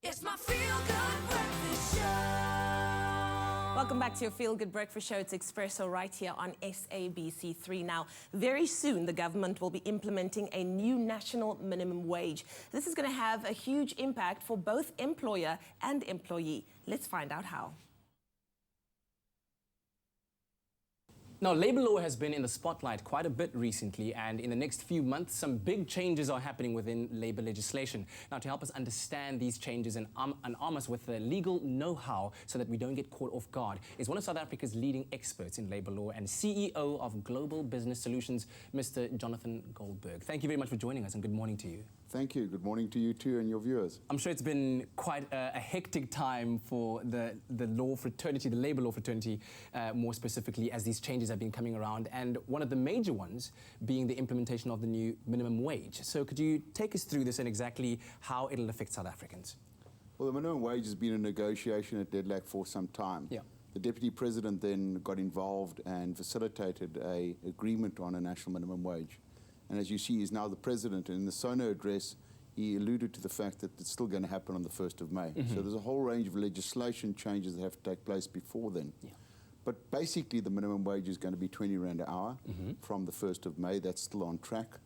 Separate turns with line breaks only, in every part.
It's my feel-good breakfast show.
Welcome back to your Feel Good Breakfast Show. It's Expresso right here on SABC3. Now, very soon, the government will be implementing a new national minimum wage. This is going to have a huge impact for both employer and employee. Let's find out how.
Now, labour law has been in the spotlight quite a bit recently, and in the next few months, some big changes are happening within labour legislation. Now, to help us understand these changes and arm us with the legal know-how so that we don't get caught off guard, is one of South Africa's leading experts in labour law and CEO of Global Business Solutions, Mr. Jonathan Goldberg. Thank you very much for joining us, and good morning to you.
Thank you. Good morning to you too and your viewers.
I'm sure it's been quite a hectic time for the law fraternity, the labour law fraternity, more specifically, as these changes have been coming around, and one of the major ones being the implementation of the new minimum wage. So could you take us through this and exactly how it'll affect South Africans?
Well, the minimum wage has been a negotiation at deadlock for some time.
Yeah.
The Deputy President then got involved and facilitated an agreement on a national minimum wage. And as you see, he's now the President, and in the SONA address, he alluded to the fact that it's still going to happen on the 1st of May. So there's a whole range of legislation changes that have to take place before then.
Yeah.
But basically, the minimum wage is going to be 20 Rand an hour from the 1st of May. That's still on track.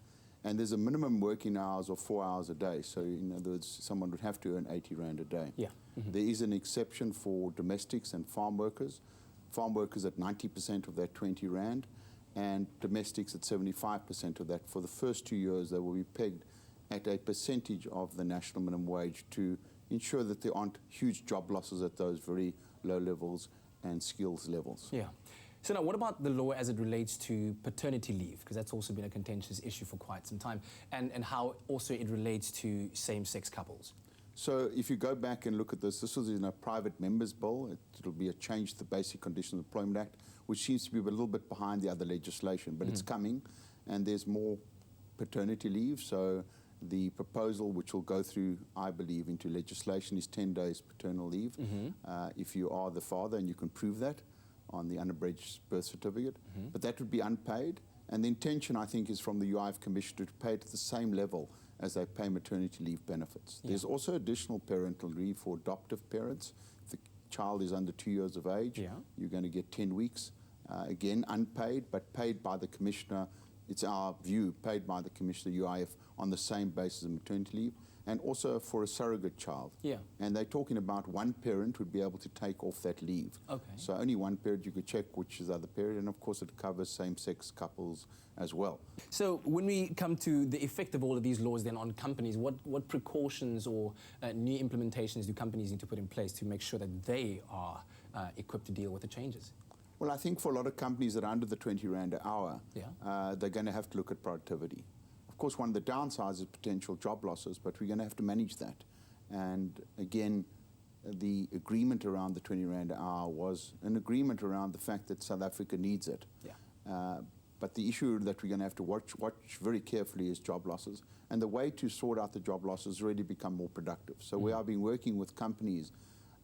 And there's a minimum working hours of 4 hours a day. So in other words, someone would have to earn 80 Rand a day.
Yeah.
There is an exception for domestics and farm workers. Farm workers at 90% of that 20 Rand, and domestics at 75% of that. For the first 2 years, they will be pegged at a percentage of the national minimum wage to ensure that there aren't huge job losses at those very low levels and skills levels.
Yeah. So now, what about the law as it relates to paternity leave? Because that's also been a contentious issue for quite some time, and how also it relates to same-sex couples.
So if you go back and look at this was in a private member's bill. It'll be a change to the Basic Conditions of Employment Act, which seems to be a little bit behind the other legislation, but it's coming, and there's more paternity leave. So the proposal, which will go through, I believe, into legislation, is 10 days paternal leave if you are the father and you can prove that on the unabridged birth certificate. But that would be unpaid. And the intention, I think, is from the UIF Commission to pay it at the same level as they pay maternity leave benefits. Yeah. There's also additional parental leave for adoptive parents. If the child is under 2 years of age, you're going to get 10 weeks. Again, unpaid, but paid by the Commissioner. It's our view, paid by the Commissioner, UIF, on the same basis of maternity leave, and also for a surrogate child.
Yeah.
And they're talking about one parent would be able to take off that leave.
Okay.
So only one parent, you could check which is the other parent, and of course it covers same-sex couples as well.
So when we come to the effect of all of these laws then on companies, what precautions or new implementations do companies need to put in place to make sure that they are equipped to deal with the changes?
Well, I think for a lot of companies that are under the 20 Rand an hour, they're going to have to look at productivity. Of course, one of the downsides is potential job losses, but we're going to have to manage that. And again, the agreement around the 20 Rand an hour was an agreement around the fact that South Africa needs it.
Yeah.
But the issue that we're going to have to watch very carefully is job losses. And the way to sort out the job losses is really become more productive. So we have been working with companies.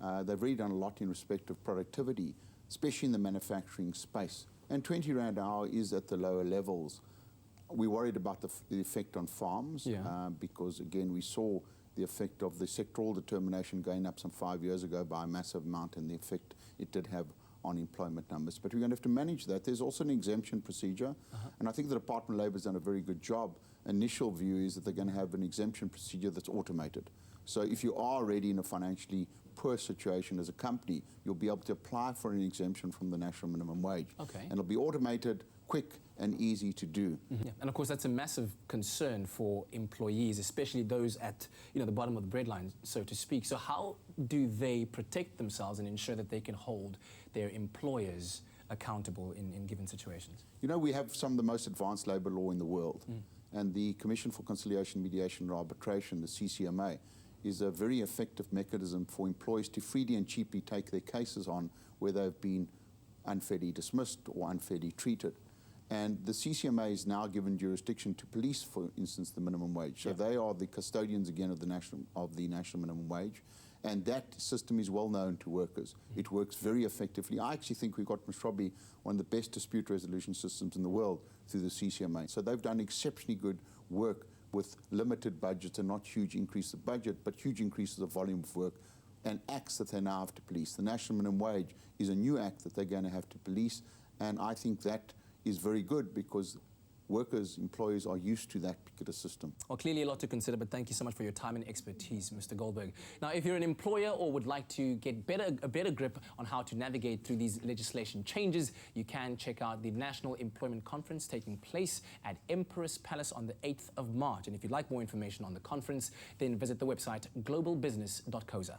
They've really done a lot in respect of productivity, especially in the manufacturing space. And 20 Rand an hour is at the lower levels. We're worried about the effect on farms because, again, we saw the effect of the sectoral determination going up some 5 years ago by a massive amount and the effect it did have on employment numbers. But we're going to have to manage that. There's also an exemption procedure, and I think the Department of Labour has done a very good job. Initial view is that they're going to have an exemption procedure that's automated. So if you are already in a financially poor situation as a company, you'll be able to apply for an exemption from the national minimum wage.
Okay.
And it'll be automated, quick and easy to do.
Yeah. And of course that's a massive concern for employees, especially those at the bottom of the breadline, so to speak. So how do they protect themselves and ensure that they can hold their employers accountable in given situations?
You know, we have some of the most advanced labour law in the world. And the Commission for Conciliation, Mediation and Arbitration, the CCMA, is a very effective mechanism for employees to freely and cheaply take their cases on where they've been unfairly dismissed or unfairly treated. And the CCMA is now given jurisdiction to police, for instance, the minimum wage. So they are the custodians again of the national minimum wage. And that system is well known to workers. It works very effectively. I actually think we've got probably one of the best dispute resolution systems in the world through the CCMA. So they've done exceptionally good work with limited budgets and not huge increase of budget, but huge increases of volume of work and acts that they now have to police. The national minimum wage is a new act that they're going to have to police, and I think that is very good because workers, employers are used to that particular system.
Well, clearly a lot to consider, but thank you so much for your time and expertise, Mr. Goldberg. Now, if you're an employer or would like to get a better grip on how to navigate through these legislation changes, you can check out the National Employment Conference taking place at Empress Palace on the 8th of March. And if you'd like more information on the conference, then visit the website globalbusiness.coza.